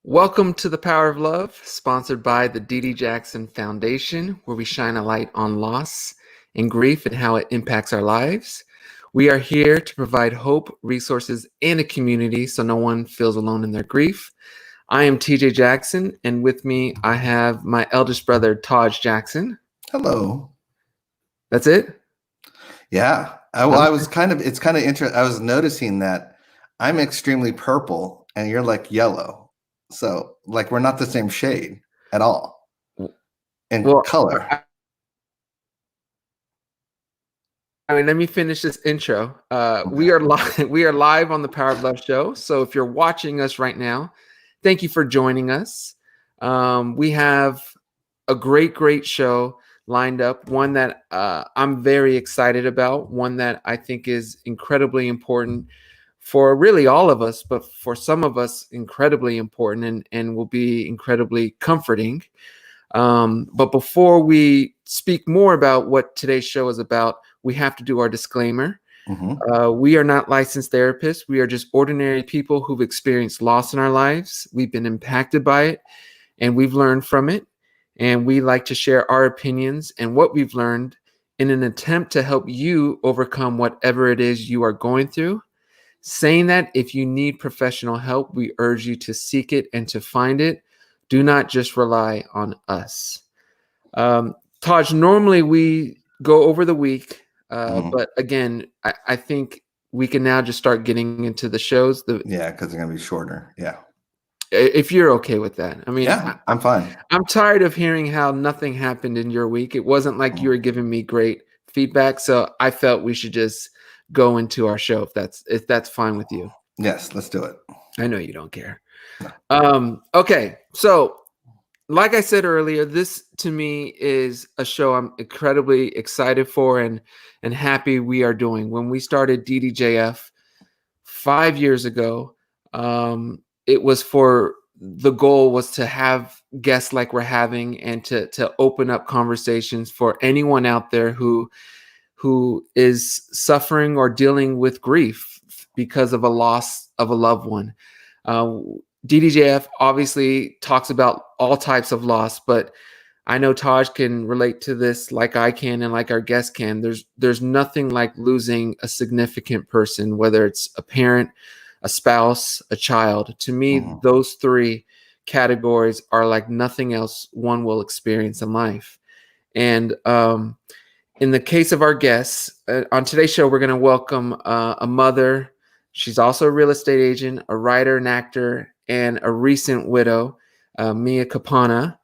Welcome to the Power of Love, sponsored by the D.D. Jackson Foundation, where we shine a light on loss and grief and how it impacts our lives. We are here to provide hope, resources, and a community so no one feels alone in their grief. I am TJ Jackson, and with me I have my eldest brother, Taj Jackson. Hello. That's it? Yeah. I was it's kind of interesting. I was noticing that I'm extremely purple and you're like yellow. So like we're not the same shade at all in Well, color. let me finish this intro. Okay. We are live. We are live on the Power of Love show. So if you're watching us right now, thank you for joining us. We have a great show lined up. One that I'm very excited about. One that I think is incredibly important for really all of us, but for some of us, incredibly important and will be incredibly comforting. But before we speak more about what today's show is about, we have to do our disclaimer. We are not licensed therapists. We are just ordinary people who've experienced loss in our lives. We've been impacted by it and we've learned from it. And we like to share our opinions and what we've learned in an attempt to help you overcome whatever it is you are going through. Saying that if you need professional help, we urge you to seek it and to find it. Do not just rely on us. Taj, normally we go over the week, but again, I think we can now just start getting into the shows. Yeah, because they're going to be shorter. Yeah. If you're okay with that. I mean, yeah, I'm fine. I'm tired of hearing how nothing happened in your week. It wasn't like you were giving me great feedback, so I felt we should just go into our show if that's fine with you. Yes, let's do it. I know you don't care. Okay, so like I said earlier, this to me is a show I'm incredibly excited for and happy we are doing. When we started DDJF 5 years ago, it was for the goal was to have guests like we're having and to open up conversations for anyone out there who is suffering or dealing with grief because of a loss of a loved one. DDJF obviously talks about all types of loss, but I know Taj can relate to this like I can and like our guest can. There's nothing like losing a significant person, whether it's a parent, a spouse, a child. To me, those three categories are like nothing else one will experience in life. And in the case of our guests, on today's show, we're going to welcome a mother. She's also a real estate agent, a writer, an actor, and a recent widow, Mia Capanna.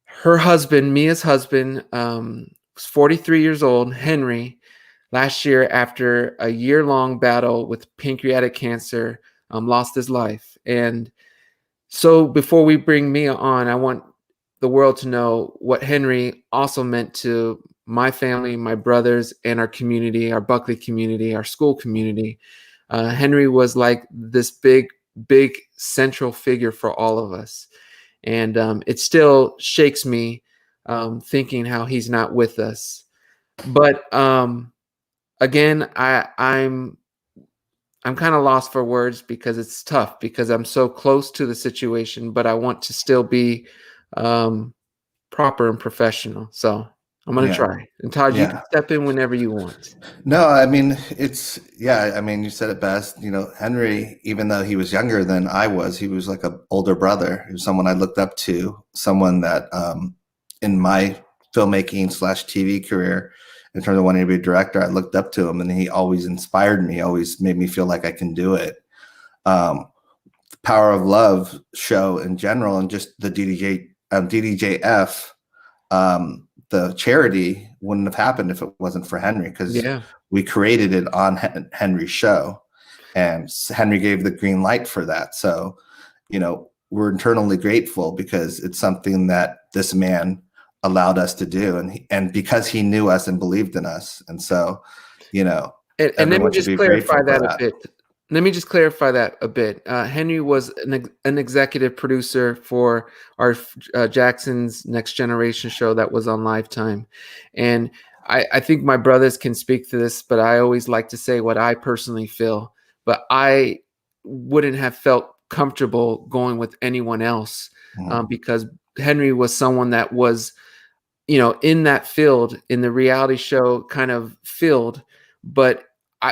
Her husband, Mia's husband, was 43 years old, Henry. Last year, after a year-long battle with pancreatic cancer, lost his life. And so before we bring Mia on, I want the world to know what Henry also meant to my family, my brothers, and our community, our Buckley community, our school community. Henry was like this big central figure for all of us. And it still shakes me thinking how he's not with us. But again, I'm kind of lost for words because it's tough because I'm so close to the situation, but I want to still be proper and professional. So I'm going to try. And Todd, you can step in whenever you want. No, I mean, you said it best. You know, Henry, even though he was younger than I was, he was like an older brother. He was someone I looked up to, someone that in my filmmaking / TV career, in terms of wanting to be a director, I looked up to him and he always inspired me, always made me feel like I can do it. The Power of Love show in general and just the DDJF, the charity wouldn't have happened if it wasn't for Henry because we created it on Henry's show and Henry gave the green light for that. So, you know, we're internally grateful because it's something that this man allowed us to do and because he knew us and believed in us. And so, you know, and let me just clarify that a bit. Let me just clarify that a bit. Henry was an executive producer for our Jackson's Next Generation show that was on Lifetime. And I think my brothers can speak to this, but I always like to say what I personally feel. But I wouldn't have felt comfortable going with anyone else, Mhm. because Henry was someone that was, in that field, in the reality show kind of field. But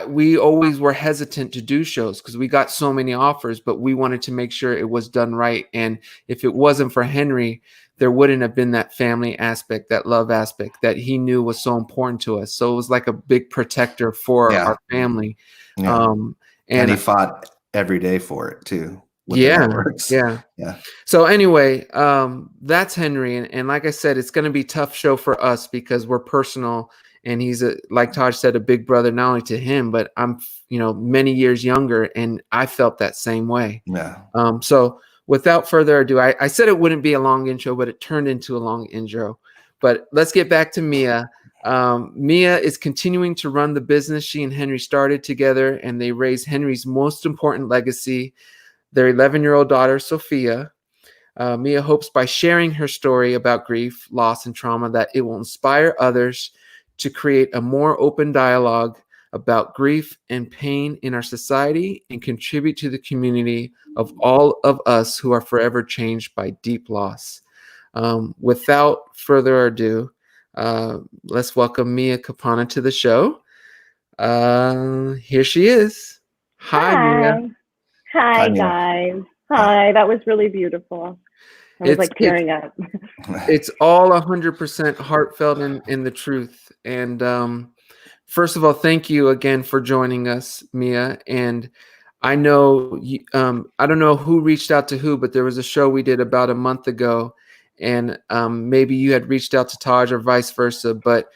we always were hesitant to do shows because we got so many offers, but we wanted to make sure it was done right. And if it wasn't for Henry, there wouldn't have been that family aspect, that love aspect that he knew was so important to us. So it was like a big protector for Yeah. our family. Yeah. Um, And and he fought every day for it too with the yeah, networks. yeah. Yeah. So anyway, that's Henry, and like I said, it's going to be a tough show for us because we're personal, and he's like Taj said, a big brother not only to him, but I'm many years younger, and I felt that same way. Yeah. So without further ado, I said it wouldn't be a long intro, but it turned into a long intro. But let's get back to Mia. Mia is continuing to run the business she and Henry started together, and they raise Henry's most important legacy, their 11-year-old daughter, Sophia. Mia hopes by sharing her story about grief, loss, and trauma that it will inspire others to create a more open dialogue about grief and pain in our society and contribute to the community of all of us who are forever changed by deep loss. Without further ado, let's welcome Mia Capanna to the show. Here she is. Hi, Mia. Hi. Hi, Hi, Mia. guys. Yeah. Hi. That was really beautiful. I was It's like it's tearing up. it's all 100% heartfelt and the truth. And first of all, thank you again for joining us, Mia. And I know I don't know who reached out to who, but there was a show we did about a month ago, and maybe you had reached out to Taj or vice versa. But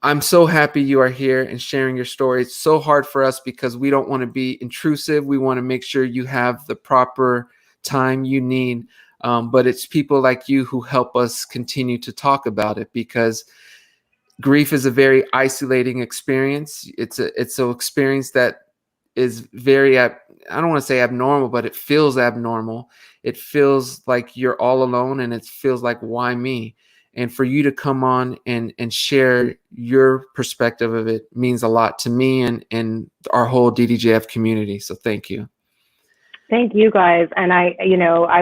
I'm so happy you are here and sharing your story. It's so hard for us because we don't want to be intrusive. We want to make sure you have the proper time you need. But it's people like you who help us continue to talk about it, because grief is a very isolating experience. It's an experience that is very, I don't want to say abnormal, but it feels abnormal. It feels like you're all alone, and it feels like, why me? And for you to come on and share your perspective of it means a lot to me and our whole DDJF community. So thank you. Thank you, guys. And I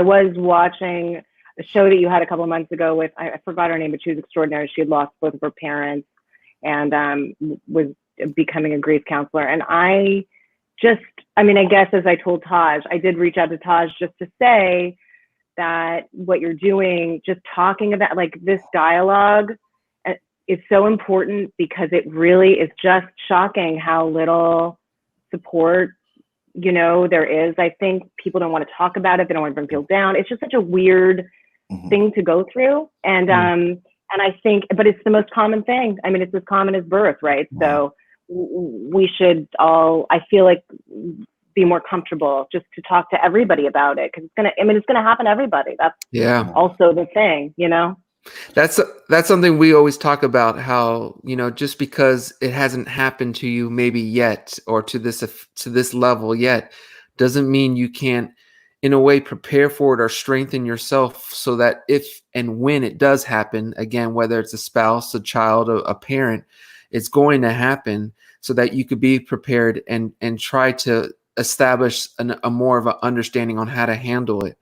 was watching a show that you had a couple of months ago with, I forgot her name, but she was extraordinary. She had lost both of her parents and was becoming a grief counselor. And I guess as I told Taj, I did reach out to Taj just to say that what you're doing, just talking about like this dialogue is so important, because it really is just shocking how little support there is. I think people don't want to talk about it. They don't want to bring people down. It's just such a weird thing to go through. And I think, but it's the most common thing. I mean, it's as common as birth, right? So we should all, I feel like, be more comfortable just to talk to everybody about it, because it's gonna happen to everybody. That's also the thing, That's something we always talk about, how just because it hasn't happened to you maybe yet, or to this level yet, doesn't mean you can't in a way prepare for it or strengthen yourself, so that if and when it does happen again, whether it's a spouse, a child, a parent, it's going to happen, so that you could be prepared and try to establish a more of an understanding on how to handle it.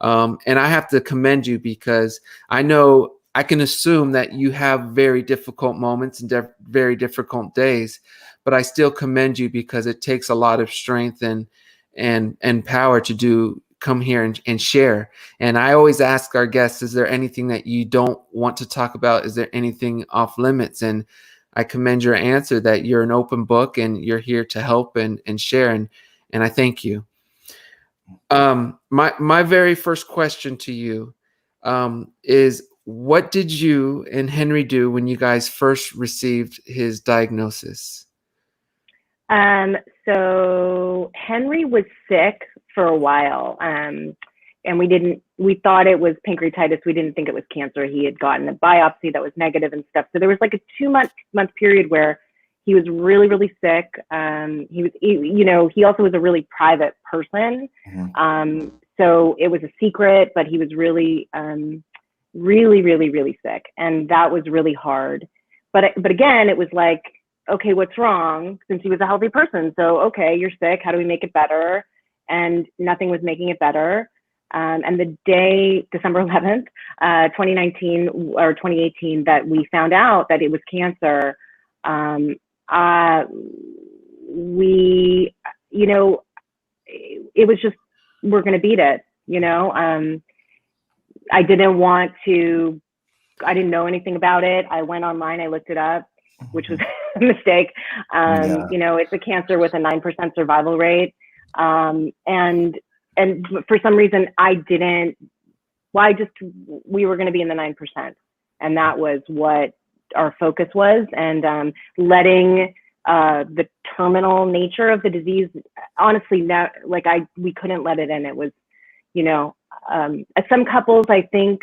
And I have to commend you, because I know, I can assume that you have very difficult moments and very difficult days, but I still commend you, because it takes a lot of strength and power to come here and share. And I always ask our guests, is there anything that you don't want to talk about? Is there anything off limits? And I commend your answer, that you're an open book and you're here to help and share. And I thank you. My very first question to you is, what did you and Henry do when you guys first received his diagnosis? So Henry was sick for a while. And we thought it was pancreatitis. We didn't think it was cancer. He had gotten a biopsy that was negative and stuff. So there was like a 2-month period where he was really, really sick. He also was a really private person. So it was a secret, but he was really, really, really, really sick. And that was really hard. But again, it was like, okay, what's wrong? Since he was a healthy person. So, okay, you're sick. How do we make it better? and nothing was making it better. And the day, December 11th, 2019 or 2018, that we found out that it was cancer, we, you know, it was just, we're going to beat it, you know. I didn't know anything about it. I went online, I looked it up, which was a mistake. You know, it's a cancer with a 9% survival rate. And for some reason we were going to be in the 9%. And that was what our focus was. And letting the terminal nature of the disease, honestly, we couldn't let it in. It was, you know, some couples, I think,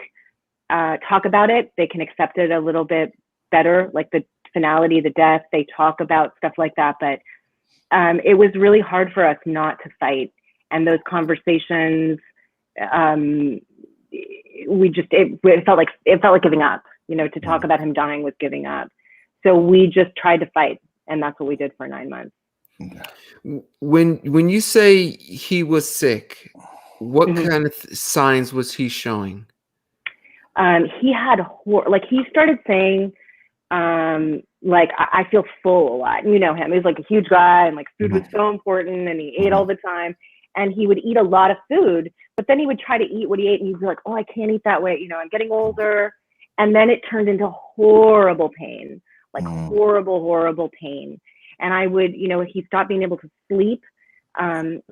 talk about it. They can accept it a little bit better, like the finality, the death. They talk about stuff like that. But it was really hard for us not to fight. And those conversations, it felt like giving up. You know, to talk about him dying was giving up. So we just tried to fight, and that's what we did for 9 months. When you say he was sick, what kind of signs was he showing? He had he started saying, like, I feel full a lot. And you know him; he's like a huge guy, and like food was so important, and he ate all the time. And he would eat a lot of food, but then he would try to eat what he ate, and he'd be like, "Oh, I can't eat that way. You know, I'm getting older." And then it turned into horrible pain, like horrible, horrible pain. And I would, you know, he stopped being able to sleep.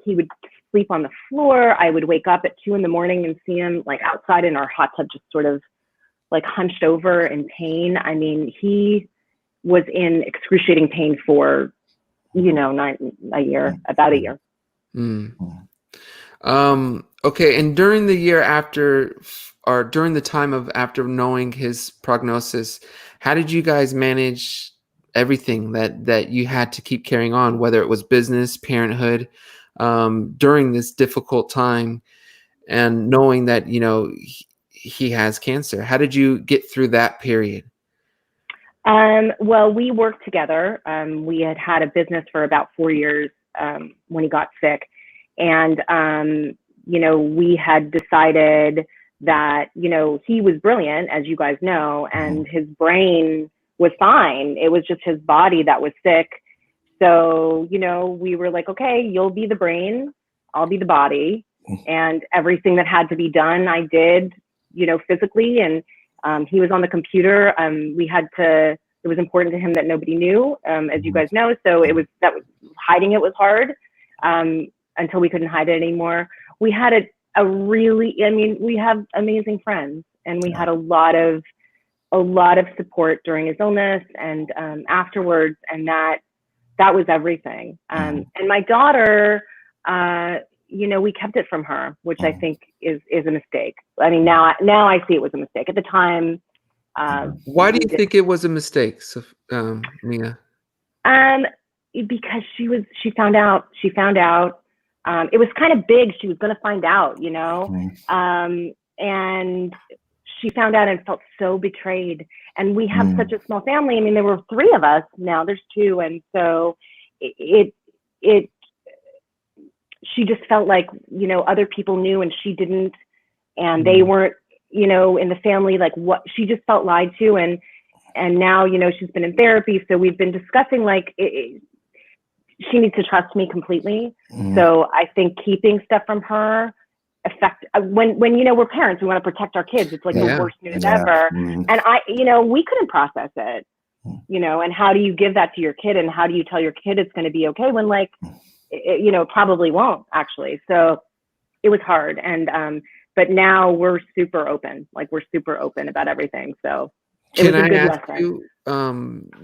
He would sleep on the floor. I would wake up at 2 a.m. and see him like outside in our hot tub, just sort of like hunched over in pain. I mean, he was in excruciating pain for, you know, about a year. Okay. And during the year after, or during the time of after knowing his prognosis, how did you guys manage everything that you had to keep carrying on, whether it was business, parenthood, during this difficult time, and knowing that, you know, he has cancer? How did you get through that period? Well, we worked together. We had a business for about 4 years when he got sick. And, you know, we had decided that, you know, he was brilliant, as you guys know, and his brain was fine. It was just his body that was sick. So, you know, we were like, okay, you'll be the brain, I'll be the body. And everything that had to be done, I did, you know, physically. And he was on the computer. It was important to him that nobody knew, as you guys know. So hiding it was hard until we couldn't hide it anymore. We had we have amazing friends, and we had a lot of support during his illness and afterwards, and that was everything. And my daughter, you know, we kept it from her, which I think is a mistake. I mean, now I see it was a mistake. At the time, why do you think it was a mistake, Mia? Because she found out. It was kind of big. She was going to find out, you know, and she found out and felt so betrayed. And we have such a small family. I mean, there were 3 of us. Now there's 2, and so she just felt like, you know, other people knew and she didn't, and they weren't, you know, in the family, like what she just felt lied to. And now, you know, she's been in therapy. So we've been discussing, like, she needs to trust me completely. So I think keeping stuff from her when, you know, we're parents, we want to protect our kids. It's like the worst news ever. And you know, we couldn't process it, you know, and how do you give that to your kid? And how do you tell your kid it's going to be okay when, like, you know, probably won't actually. So it was hard. And, but now we're super open, about everything. So can I ask you,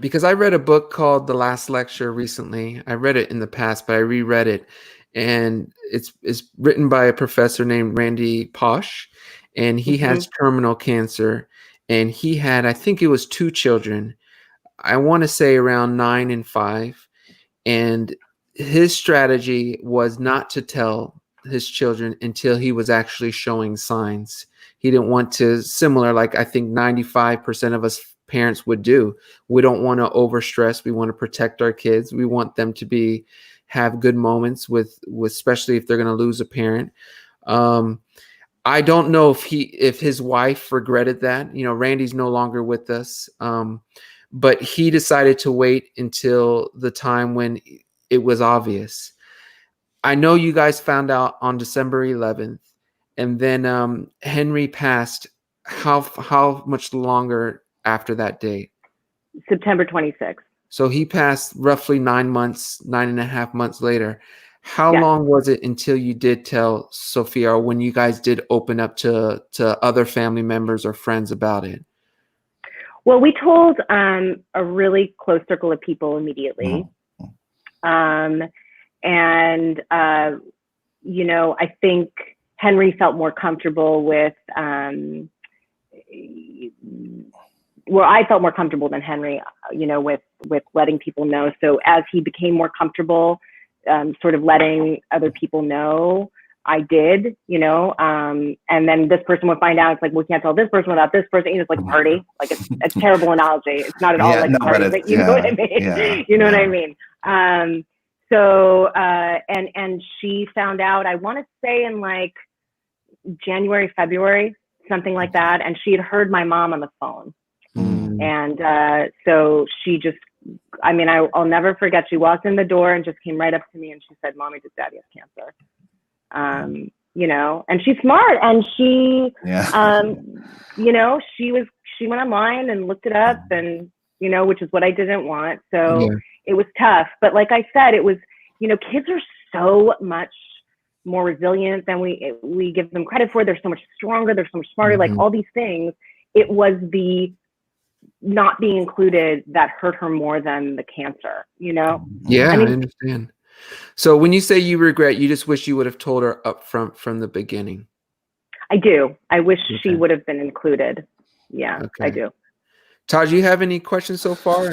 because I read a book called The Last Lecture recently. I read it in the past, but I reread it, and it's written by a professor named Randy Posh, and he has terminal cancer, and he had, I think it was 2 children. I want to say around 9 and 5, and his strategy was not to tell his children until he was actually showing signs. He didn't want to, similar, like I think 95% of us parents would do. We don't want to overstress. We want to protect our kids. We want them to be have good moments with especially if they're going to lose a parent. I don't know if his wife regretted that. You know, Randy's no longer with us, but he decided to wait until the time when it was obvious. I know you guys found out on December 11th, and then Henry passed. How much longer after that date? September 26th. So he passed roughly 9.5 months later. How Yeah. long was it until you did tell Sophia, or when you guys did open up to other family members or friends about it? Well, we told a really close circle of people immediately. And, you know, I think Henry felt more comfortable with, well, I felt more comfortable than Henry, you know, with letting people know. So as he became more comfortable, sort of letting other people know, I did, you know, and then this person would find out. It's like, we can't tell this person without this person. You know, it's like a party. Like it's a terrible analogy. It's not at all like a party, but you know what I mean? You know what I mean? So, and she found out, I want to say in like January, February, something like that. And she had heard my mom on the phone. And so she just, I mean, I'll never forget. She walked in the door and just came right up to me and she said, "Mommy, does Daddy have cancer?" You know, and she's smart, and she, you know, she went online and looked it up, and, you know, which is what I didn't want. So it was tough. But like I said, it was, you know, kids are so much more resilient than we give them credit for. They're so much stronger. They're so much smarter, like all these things. It was the not being included that hurt her more than the cancer, you know? Yeah, I mean, I understand. So when you say you regret, you just wish you would have told her up front from the beginning. I do. I wish she would have been included. Yeah, I do. Todd, do you have any questions so far?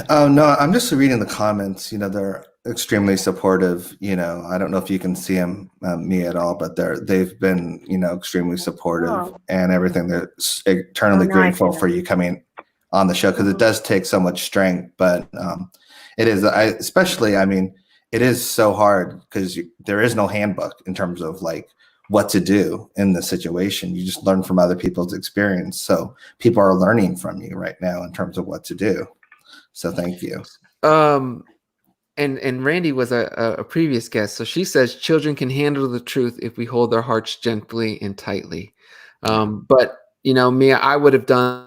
No, I'm just reading the comments. You know, they're extremely supportive. You know, I don't know if you can see me at all, but they've been, you know, extremely supportive and everything. They're eternally grateful for you coming on the show, because it does take so much strength. But it is, especially, I mean, it is so hard because there is no handbook in terms of like what to do in the situation. You just learn from other people's experience. So people are learning from you right now in terms of what to do. So thank you. And Randy was a previous guest. So she says children can handle the truth if we hold their hearts gently and tightly. But, you know, Mia, I would have done.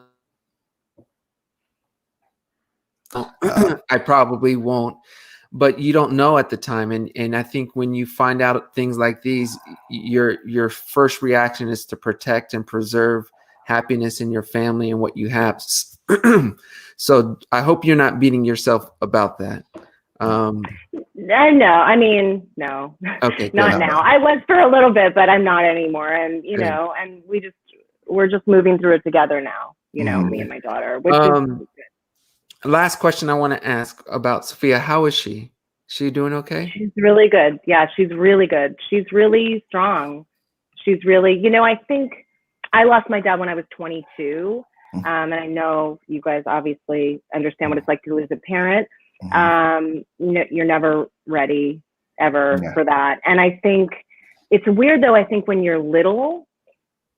I probably won't, but you don't know at the time. And I think when you find out things like these, your first reaction is to protect and preserve happiness in your family and what you have. So I hope you're not beating yourself about that. No, I mean, no, okay, not now. I was for a little bit, but I'm not anymore. And, you know, and we're just moving through it together now, you know, me and my daughter, which is good. Last question I want to ask about Sophia. How is she? She doing okay? She's really good. Yeah, she's really good. She's really strong. She's really, you know, I think I lost my dad when I was 22. And I know you guys obviously understand what it's like to lose a parent. You're never ready ever for that. And I think it's weird though. I think when you're little,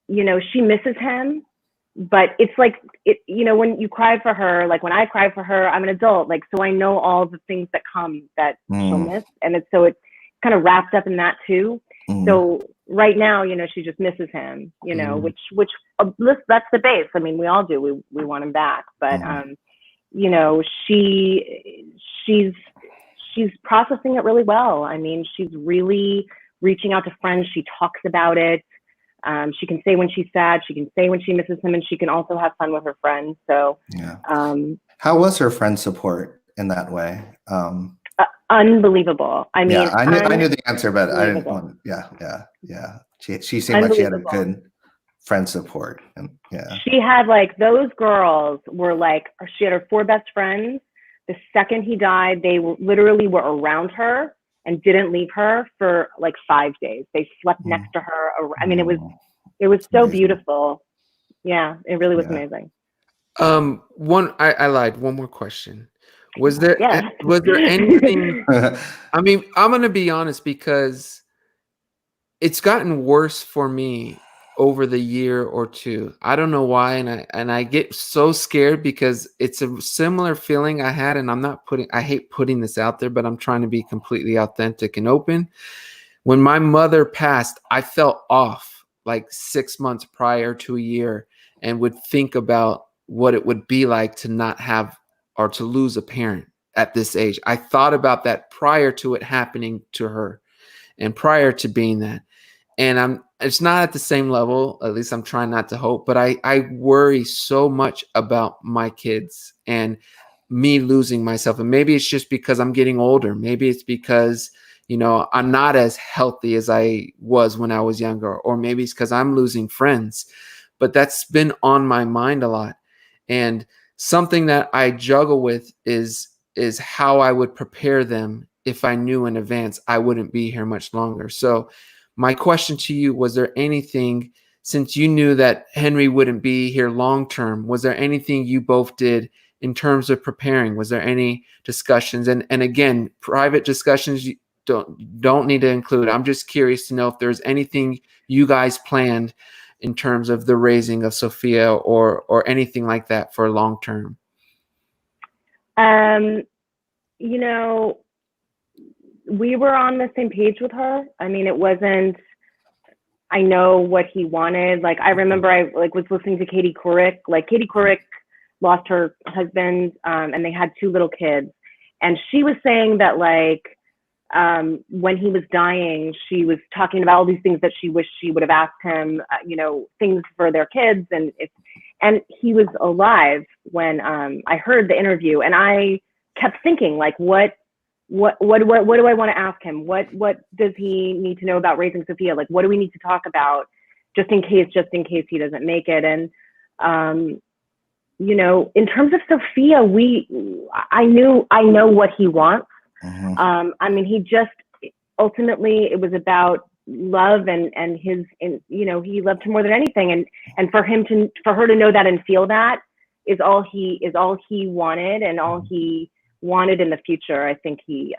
you know, she misses him, but it's like, you know, when you cry for her, like when I cry for her, I'm an adult. Like, so I know all the things that come that she'll miss. And it's kind of wrapped up in that too. So right now, you know, she just misses him, you know, which that's the base. I mean, we all do. We want him back, but, you know, she's processing it really well. I mean, she's really reaching out to friends. She talks about it. She can say when she's sad, she can say when she misses him, and she can also have fun with her friends. So, how was her friend support in that way? Unbelievable. I mean, I knew the answer, but I didn't want. Yeah. She seemed like she had a good friend support, and she had like those girls were like, she had her 4 best friends. The second he died, they literally were around her and didn't leave her for like 5 days. They slept next to her. I mean, it was so amazing. Beautiful. Yeah, it really was amazing. I lied. One more question. Was there Yes. was there anything? I mean, I'm gonna be honest because it's gotten worse for me over the year or two. I don't know why, and I get so scared because it's a similar feeling I had, and I hate putting this out there, but I'm trying to be completely authentic and open. When my mother passed, I felt off like 6 months prior to a year and would think about what it would be like to not have or to lose a parent at this age. I thought about that prior to it happening to her and prior to being that. And it's not at the same level, at least I'm trying not to hope, but I worry so much about my kids and me losing myself. And maybe it's just because I'm getting older. Maybe it's because, I'm not as healthy as I was when I was younger, or maybe it's because I'm losing friends, but that's been on my mind a lot. And something that I juggle with is how I would prepare them if I knew in advance I wouldn't be here much longer. So my question to you, was there anything, since you knew that Henry wouldn't be here long term, was there anything you both did in terms of preparing? Was there any discussions? And again, private discussions you don't need to include. I'm just curious to know if there's anything you guys planned in terms of the raising of Sophia or anything like that for long term. You know, we were on the same page with her. I mean, it wasn't, I know what he wanted. Like, I remember I was listening to Katie Couric. Like, Katie Couric lost her husband, and they had 2 little kids. And she was saying that, like, when he was dying, she was talking about all these things that she wished she would have asked him, things for their kids. And he was alive when I heard the interview, and I kept thinking, like, what do I want to ask him? What does he need to know about raising Sophia? Like, what do we need to talk about just in case he doesn't make it? And, in terms of Sophia, I know what he wants. Mm-hmm. I mean, he just, ultimately it was about love and he loved her more than anything. And for her to know that and feel that is all he wanted, and all he wanted in the future. I think we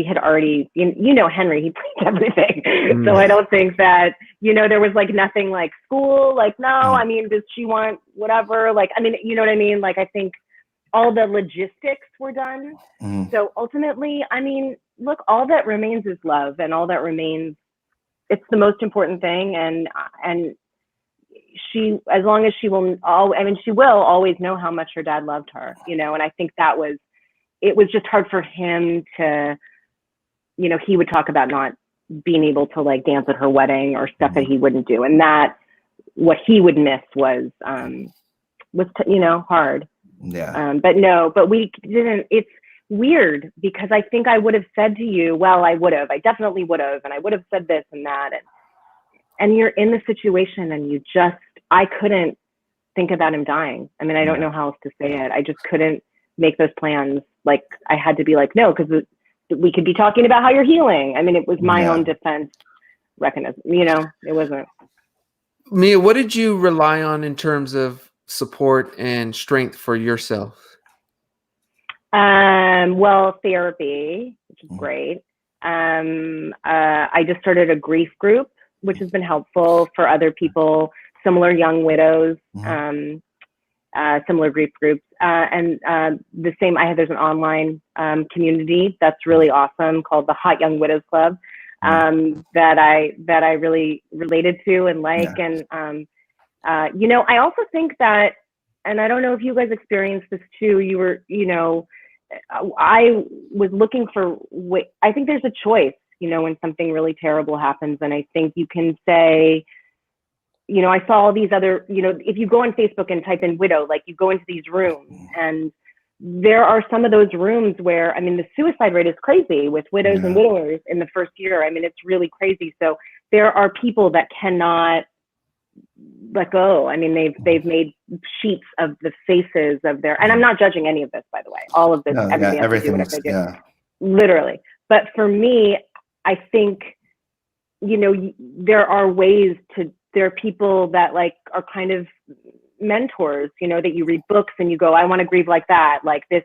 had already, Henry, he planned everything. Mm. So I don't think that, there was like nothing like school, like, no, I mean, does she want whatever? Like, I mean, you know what I mean? Like, I think all the logistics were done. Mm. So ultimately, I mean, look, all that remains is love, and all that remains, it's the most important thing. And she, as long as she will always know how much her dad loved her, and I think it was just hard for him to, he would talk about not being able to like dance at her wedding or stuff that he wouldn't do. And that what he would miss was hard. Yeah. But we didn't, it's weird because I think I would have said to you, well, I definitely would have, and I would have said this and that. And you're in the situation and I couldn't think about him dying. I mean, I don't know how else to say it. I just couldn't make those plans. Like, I had to be like, no, because we could be talking about how you're healing. I mean, it was my own defense mechanism, it wasn't. Mia, what did you rely on in terms of support and strength for yourself? Well, therapy, which is great. I just started a grief group, which has been helpful for other people, similar young widows, similar grief groups. And there's an online community that's really awesome called the Hot Young Widows Club, that I really related to and like. Yeah. And, I also think that, and I don't know if you guys experienced this too, I was looking for, I think there's a choice, when something really terrible happens. And I think you can say, I saw all these other, if you go on Facebook and type in widow, like you go into these rooms, and there are some of those rooms where, I mean, the suicide rate is crazy with widows and widowers in the first year. I mean, it's really crazy. So there are people that cannot let go. I mean, they've made sheets of the faces of their, and I'm not judging any of this, by the way, all of this, everything has to do whatever they do, literally. But for me, I think, there are ways there are people that like are kind of mentors, that you read books and you go, I want to grieve like that. Like this,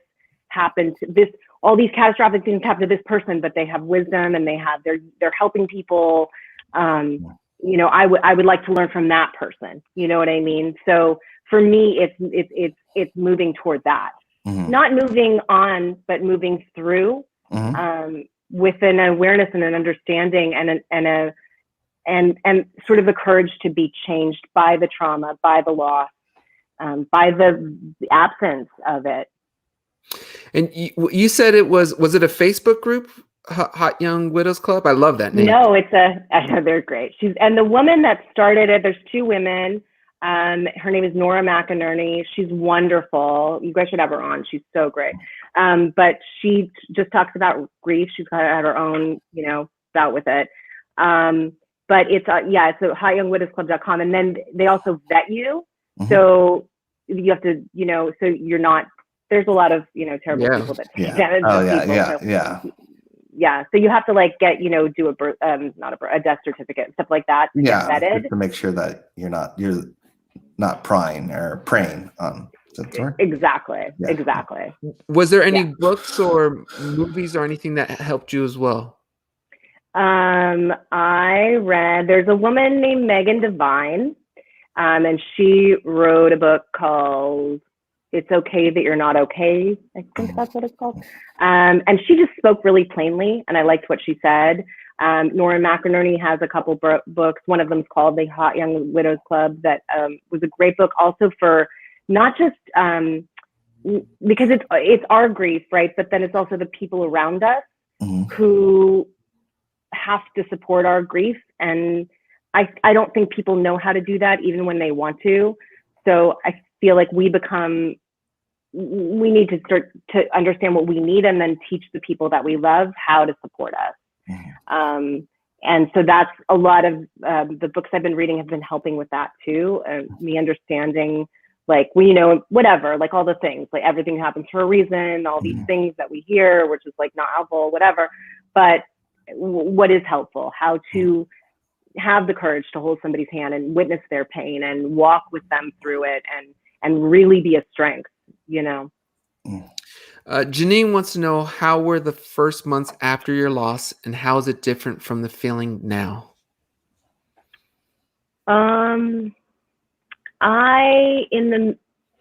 happened to this, all these catastrophic things happen to this person, but they have wisdom and they're helping people. You know, I would like to learn from that person. You know what I mean? So for me, it's moving toward that, not moving on, but moving through, with an awareness and an understanding and sort of the courage to be changed by the trauma, by the loss, by the absence of it. And you said was it a Facebook group, Hot Young Widows Club? I love that name. No, I know they're great. And the woman that started it, there's two women. Her name is Nora McInerney. She's wonderful. You guys should have her on. She's so great. But she just talks about grief. She's got her own, you know, bout with it. But it's it's hotyoungwidowsclub.com. And then they also vet you. So you have to, you know, so you're not, there's a lot of, you know, terrible people that take advantage of people. Yeah. So you have to like get, you know, do a death certificate, stuff like that. To get vetted. To make sure that you're not prying or preying on. Exactly. Yeah. Exactly. Was there any books or movies or anything that helped you as well? There's a woman named Megan Devine, and she wrote a book called It's Okay That You're Not Okay. I think that's what it's called. And she just spoke really plainly, and I liked what she said. Nora McInerney has a couple books. One of them is called The Hot Young Widows Club that was a great book also for not just because it's our grief, right? But then it's also the people around us who have to support our grief. And I don't think people know how to do that even when they want to. So I feel like we need to start to understand what we need and then teach the people that we love how to support us. And so that's a lot of the books I've been reading have been helping with that too. Me understanding, like, you know, whatever, like all the things, like everything happens for a reason, all these things that we hear, which is like not helpful, whatever. But what is helpful, how to have the courage to hold somebody's hand and witness their pain and walk with them through it and really be a strength, you know. Janine wants to know, how were the first months after your loss and how is it different from the feeling now?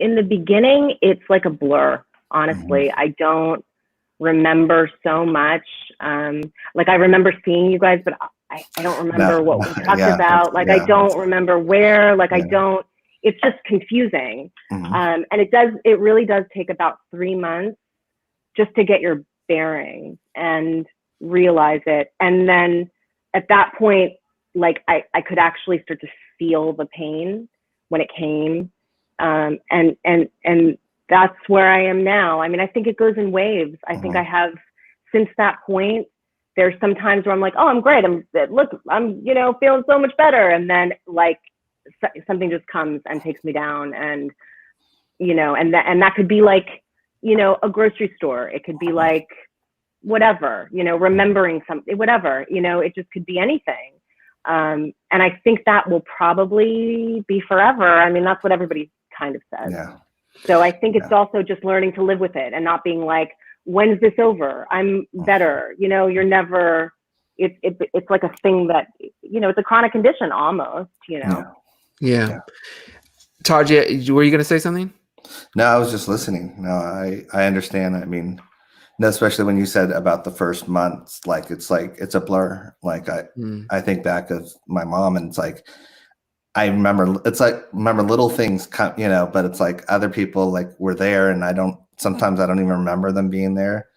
In the beginning, it's like a blur, honestly. I don't remember so much. Like I remember seeing you guys, but I don't remember what we talked about. Like I don't remember where, like it's just confusing. And it really does take about 3 months just to get your bearings and realize it. And then at that point, like I could actually start to feel the pain when it came. And that's where I am now. I mean, I think it goes in waves. I think I have, since that point, there's some times where I'm like, oh, I'm great. I'm, you know, feeling so much better. And then like something just comes and takes me down, and, you know, and that could be like, you know, a grocery store. It could be like whatever, you know, remembering something, whatever, you know, it just could be anything. And I think that will probably be forever. I mean, that's what everybody kind of says. Yeah. So I think it's also just learning to live with it and not being like, when's this over? I'm better. You know, you're never, it's like a thing that, you know, it's a chronic condition almost, you know? Yeah. Tarja, were you going to say something? No, I was just listening. No, I understand. I mean, no, especially when you said about the first months, like it's a blur. Like I think back of my mom, and it's like, I remember little things, you know, but it's like other people like were there, and sometimes I don't even remember them being there,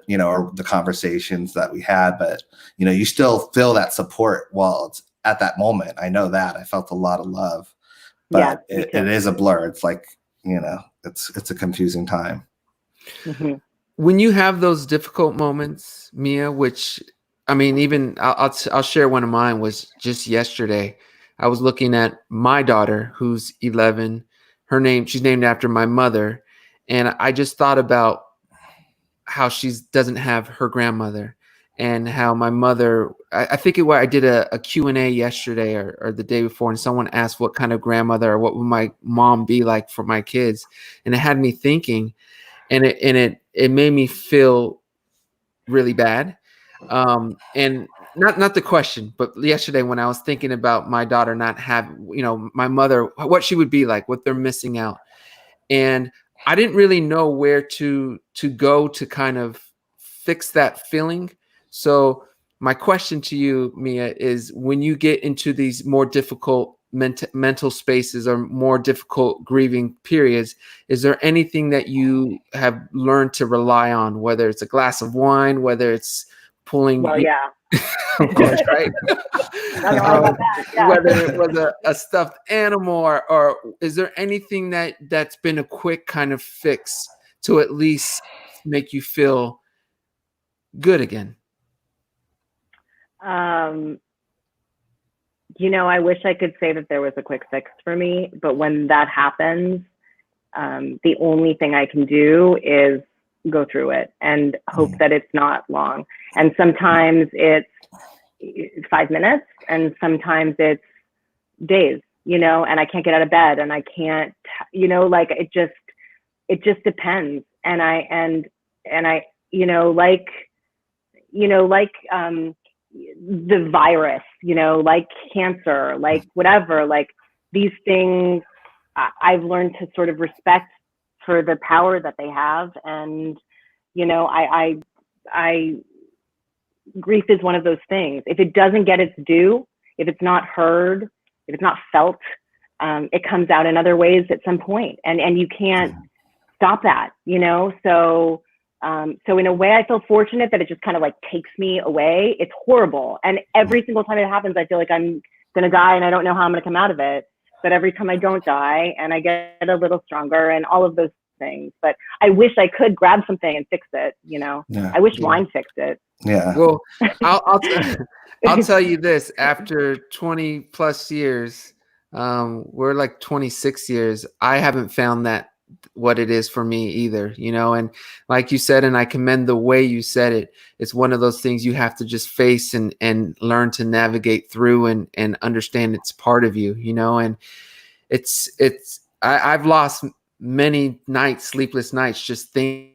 you know, or the conversations that we had, but you know, you still feel that support while it's at that moment. I know that I felt a lot of love, but it is a blur. It's like, you know, it's a confusing time. When you have those difficult moments, Mia, which, I mean, even I'll share one of mine was just yesterday. I was looking at my daughter, who's 11. She's named after my mother. And I just thought about how she doesn't have her grandmother, and how my mother, I think I did a Q&A yesterday or the day before, and someone asked what kind of grandmother or what would my mom be like for my kids. And it had me thinking, and it made me feel really bad. And not the question, but yesterday when I was thinking about my daughter not my mother, what she would be like, what they're missing out. And I didn't really know where to go to kind of fix that feeling. So my question to you, Mia, is when you get into these more difficult mental spaces or more difficult grieving periods, is there anything that you have learned to rely on, whether it's a glass of wine, whether it's pulling, Well, yeah. of course, right? Nothing wrong about that. Yeah. Whether it was a stuffed animal or is there anything that's been a quick kind of fix to at least make you feel good again? I wish I could say that there was a quick fix for me, but when that happens, the only thing I can do is go through it and hope that it's not long. And sometimes it's 5 minutes and sometimes it's days, and I can't get out of bed and I can't, like it just depends. And I, the virus, like cancer, like whatever, like these things, I've learned to sort of respect for the power that they have. And, I grief is one of those things. If it doesn't get its due, if it's not heard, if it's not felt, it comes out in other ways at some point, and you can't stop that, so in a way I feel fortunate that it just kind of like takes me away. It's horrible, and every single time it happens I feel like I'm gonna die and I don't know how I'm gonna come out of it. But every time I don't die and I get a little stronger and all of those things. But I wish I could grab something and fix it, I wish wine fixed it. Yeah. Well, I'll tell you this, after 20 plus years, we're like 26 years, I haven't found that what it is for me either, and like you said, and I commend the way you said it, it's one of those things you have to just face and learn to navigate through and understand it's part of you, and I've lost many nights, sleepless nights, just thinking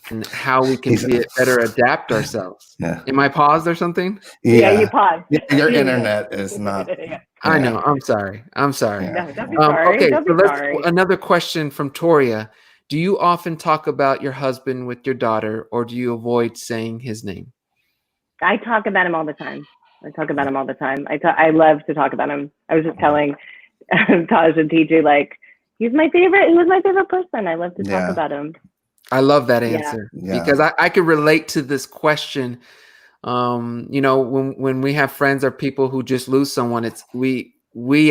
and how we can better adapt ourselves. Yeah. Am I paused or something? Yeah, you paused. Yeah, your internet is not. I know. I'm sorry. Yeah. No, don't be sorry. Okay, Don't be sorry. Another question from Toria. Do you often talk about your husband with your daughter, or do you avoid saying his name? I talk about him all the time. I love to talk about him. I was just telling Taj and TJ, like, he was my favorite person. I love to talk about him. I love that answer because I could relate to this question. When we have friends or people who just lose someone, it's we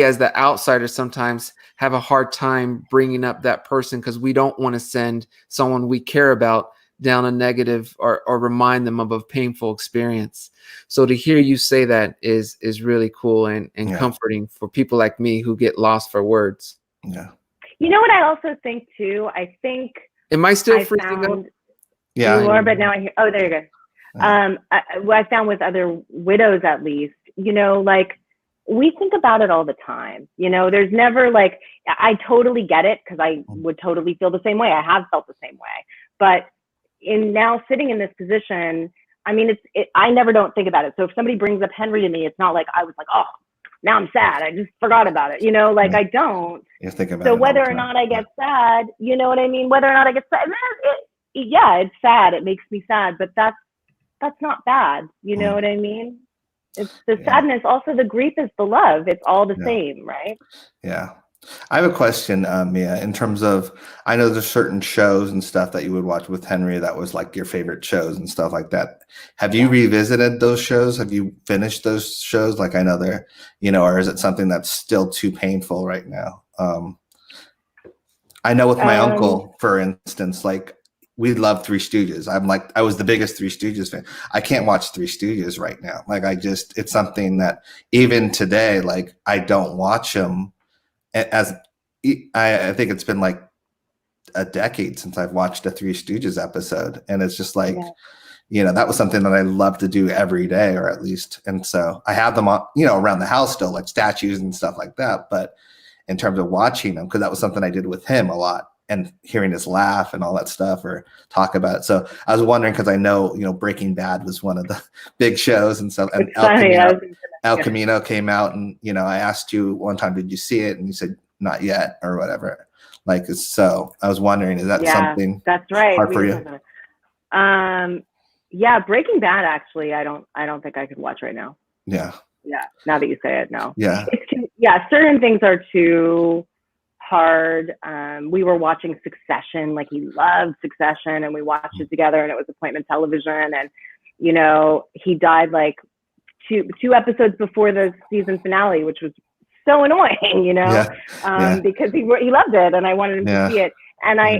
as the outsiders sometimes have a hard time bringing up that person because we don't want to send someone we care about down a negative or remind them of a painful experience. So to hear you say that is really cool and comforting for people like me who get lost for words. Yeah. You know what I also think too? I think am I still freezing up? Yeah. You are, but now I hear. Oh, there you go. What I found with other widows, at least, like we think about it all the time. There's never like, I totally get it because I would totally feel the same way. I have felt the same way. But in now sitting in this position, I mean, I never don't think about it. So if somebody brings up Henry to me, it's not like I was like, oh, now I'm sad. I just forgot about it. Like I don't. You think about so it whether or not I get sad, you know what I mean? Whether or not I get sad, it's sad. It makes me sad, but that's not bad. You know what I mean? It's the sadness. Also, the grief is the love. It's all the same, right? Yeah. I have a question, Mia, in terms of, I know there's certain shows and stuff that you would watch with Henry that was like your favorite shows and stuff like that. Have you revisited those shows? Have you finished those shows? Like I know they're, or is it something that's still too painful right now? I know with my uncle, for instance, like we love Three Stooges. I was the biggest Three Stooges fan. I can't watch Three Stooges right now. Like it's something that even today, like I don't watch them. As I think it's been like a decade since I've watched a Three Stooges episode, and it's just like, that was something that I love to do every day, or at least, and so I have them on, around the house still, like statues and stuff like that. But in terms of watching them, because that was something I did with him a lot, and hearing his laugh and all that stuff or talk about it. So I was wondering, because I know, Breaking Bad was one of the big shows and stuff. And It's funny. El Camino came out, and I asked you one time, did you see it? And you said not yet or whatever. Like, so I was wondering, is that something that's right. hard for you? Yeah, Breaking Bad, actually, I don't think I could watch right now. Yeah. Yeah. Now that you say it, no. Yeah. Certain things are too hard. We were watching Succession, like he loved Succession, and we watched it together, and it was appointment television, and he died like two episodes before the season finale, which was so annoying, because he loved it, and I wanted him to see it, and I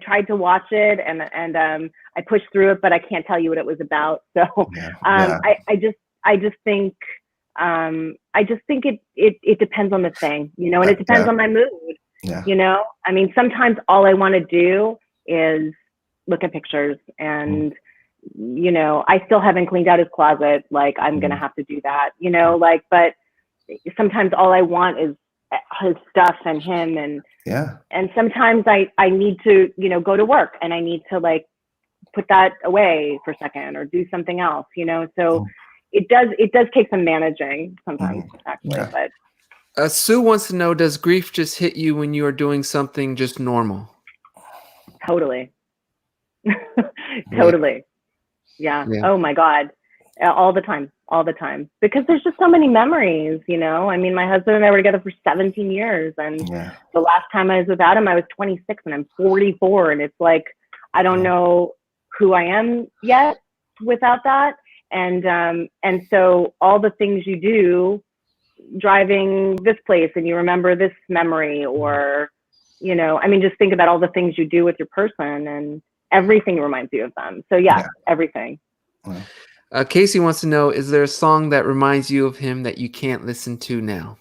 tried to watch it, and I pushed through it, but I can't tell you what it was about. So I just think it depends on the thing, and it depends on my mood. Yeah. I mean, sometimes all I want to do is look at pictures, and I still haven't cleaned out his closet. Like, I'm gonna have to do that, but sometimes all I want is his stuff and him, and sometimes I need to go to work, and I need to like put that away for a second or do something else, so it does take some managing sometimes, actually. But Sue wants to know, does grief just hit you when you are doing something just normal? Totally. Totally. Yeah. Oh my God. All the time, because there's just so many memories, I mean, my husband and I were together for 17 years, and the last time I was without him, I was 26, and I'm 44, and it's like, I don't know who I am yet without that. And so all the things you do, driving this place, and you remember this memory, or, I mean, just think about all the things you do with your person, and everything reminds you of them. So everything. Casey wants to know, is there a song that reminds you of him that you can't listen to now?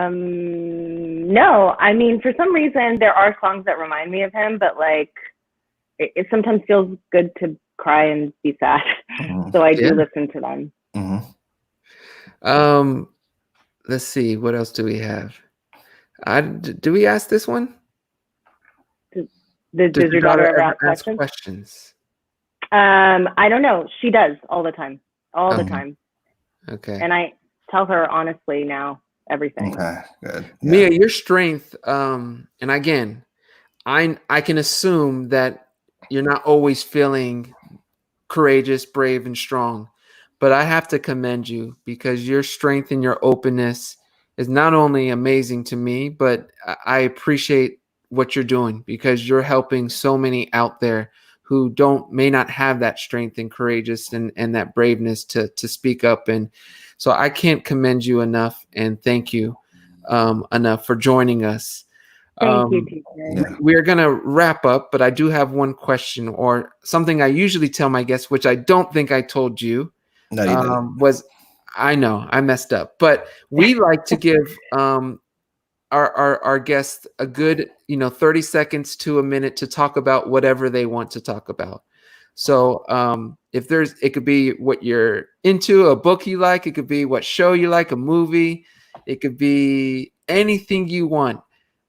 No, I mean, for some reason there are songs that remind me of him, but like it sometimes feels good to cry and be sad. So I do listen to them. Let's see, what else do we have? Do we ask this one? Does your daughter ever ask questions? I don't know. She does all the time. All the time. Okay. And I tell her honestly now everything. Okay, good. Yeah. Mia, your strength, and again, I can assume that you're not always feeling courageous, brave, and strong, but I have to commend you, because your strength and your openness is not only amazing to me, but I appreciate what you're doing, because you're helping so many out there who may not have that strength and courageous and that braveness to speak up. And so I can't commend you enough, and thank you enough for joining us. Thank you, teacher. We're going to wrap up, but I do have one question, or something I usually tell my guests, which I don't think I told you. No, you didn't. I know I messed up, but we like to give our guests a good 30 seconds to a minute to talk about whatever they want to talk about. So it could be what you're into, a book you like, it could be what show you like, a movie, it could be anything you want,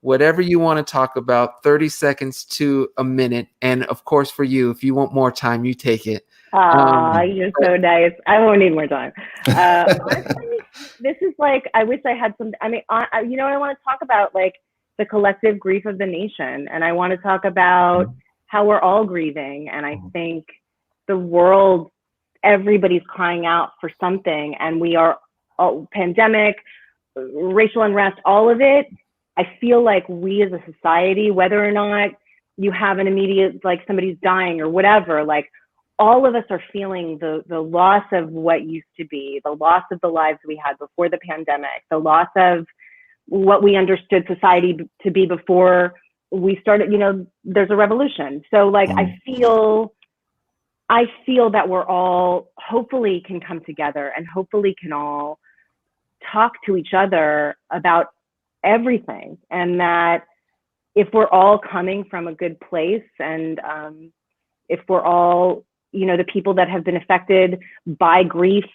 whatever you want to talk about, 30 seconds to a minute. And of course, for you, if you want more time, you take it. You're so nice. I won't need more time. Honestly, this is like, I wish I had some, I mean, I want to talk about like the collective grief of the nation. And I want to talk about how we're all grieving. And I think the world, everybody's crying out for something, and we are pandemic, racial unrest, all of it. I feel like we as a society, whether or not you have an immediate, like somebody's dying or whatever, like all of us are feeling the loss of what used to be, the loss of the lives we had before the pandemic, the loss of what we understood society to be before we started, there's a revolution. So like, I feel that we're all hopefully can come together, and hopefully can all talk to each other about everything. And that if we're all coming from a good place, and if we're all, the people that have been affected by grief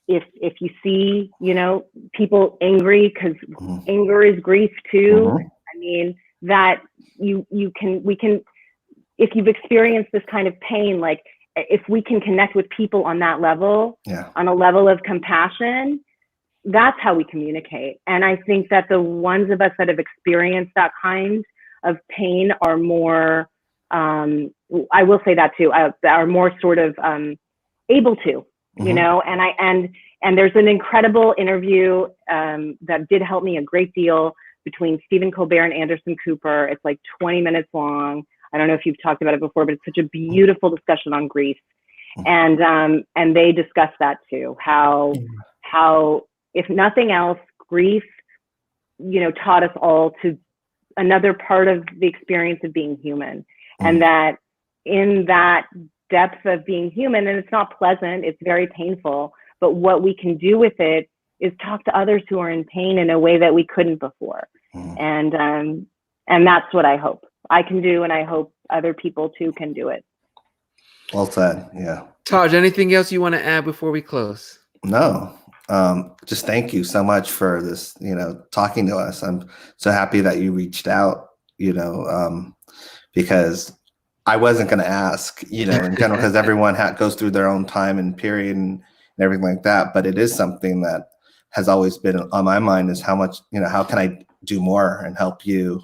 if you see, you know, people angry, because Mhm. anger is grief too. Mhm. I mean, that we can, if you've experienced this kind of pain, like if we can connect with people on that level, Yeah. on a level of compassion, that's how we communicate. And I think that the ones of us that have experienced that kind of pain are more, I will say that too, are more sort of able to, you know. And there's an incredible interview that did help me a great deal between Stephen Colbert and Anderson Cooper. It's like 20 minutes long. I don't know if you've talked about it before, but it's such a beautiful discussion on grief. And they discuss that too, how if nothing else, grief, you know, taught us all to another part of the experience of being human. And that in that depth of being human, and it's not pleasant, it's very painful, but what we can do with it is talk to others who are in pain in a way that we couldn't before. And that's what I hope I can do, and I hope other people too can do it. Well said. Yeah. Taj, anything else you want to add before we close? No. Just thank you so much for this, you know, talking to us. I'm so happy that you reached out, you know, because I wasn't going to ask, you know, in general, because everyone goes through their own time and period and everything like that. But it is something that has always been on my mind, is how much, you know, how can I do more and help you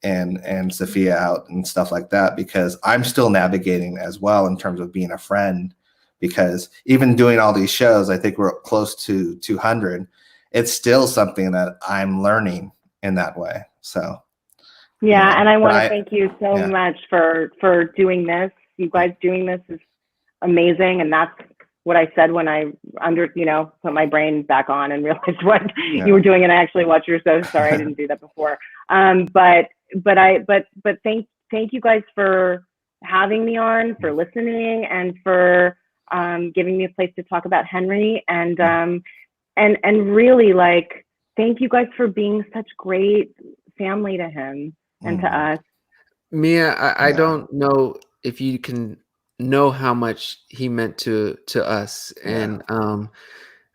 and Sophia out and stuff like that, because I'm still navigating as well in terms of being a friend, because even doing all these shows, I think we're close to 200. It's still something that I'm learning in that way. So yeah, you know, and I want to thank you so much for doing this. You guys doing this is amazing, and that's what I said when I put my brain back on and realized what you were doing. And I actually watched your show. Sorry, I didn't do that before. But thank you guys for having me on, for listening, and for giving me a place to talk about Henry. And really, like, thank you guys for being such great family to him and to us. Mia, I don't know if you can know how much he meant to us, and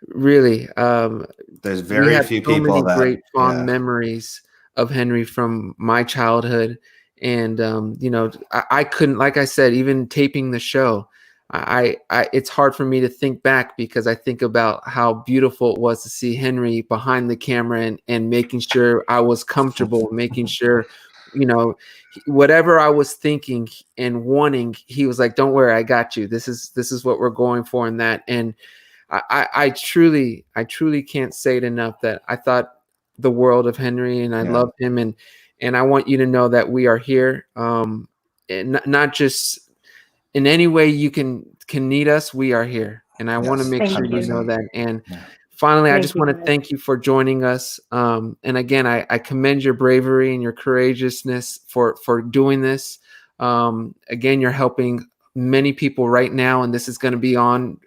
really, there's very few so people many that great fond memories of Henry from my childhood. And you know, I couldn't, like I said, even taping the show, I it's hard for me to think back, because I think about how beautiful it was to see Henry behind the camera and making sure I was comfortable, making sure, you know, whatever I was thinking and wanting, he was like, "Don't worry, I got you. This is what we're going for," and that. And I truly can't say it enough that I thought the world of Henry, and I love him, and I want you to know that we are here, and not just in any way you can need us. We are here, and I want to make sure you know that. And finally, I just want to thank you for joining us. And again, I commend your bravery and your courageousness for doing this. Again, you're helping many people right now, and this is going to be on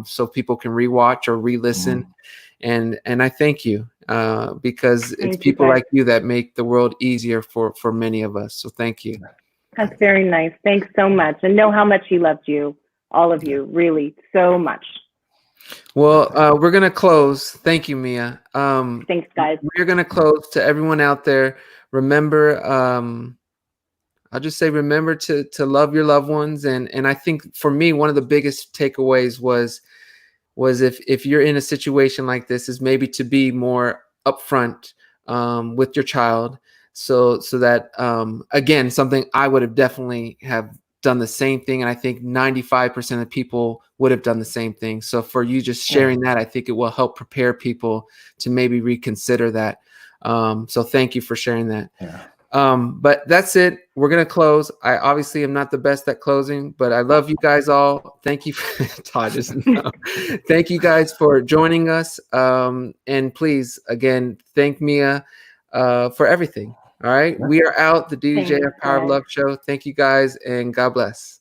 so people can rewatch or re-listen. And I thank you because it's people like you that make the world easier for many of us. So thank you. That's very nice. Thanks so much. And know how much he loved you, all of you, really, so much. Well, we're going to close. Thank you, Mia. Thanks, guys. We're going to close. To everyone out there, remember, I'll just say, remember to love your loved ones. And I think for me, one of the biggest takeaways was if you're in a situation like this, is maybe to be more upfront with your child. So that, again, something I would have definitely have done the same thing. And I think 95% of people would have done the same thing. So for you just sharing that, I think it will help prepare people to maybe reconsider that. So thank you for sharing that. But that's it. We're going to close. I obviously am not the best at closing, but I love you guys all. Thank you. Todd doesn't know. Thank you guys for joining us. And please, again, thank Mia for everything. All right. We are out. The DJF Power of Love show. Thank you guys, and God bless.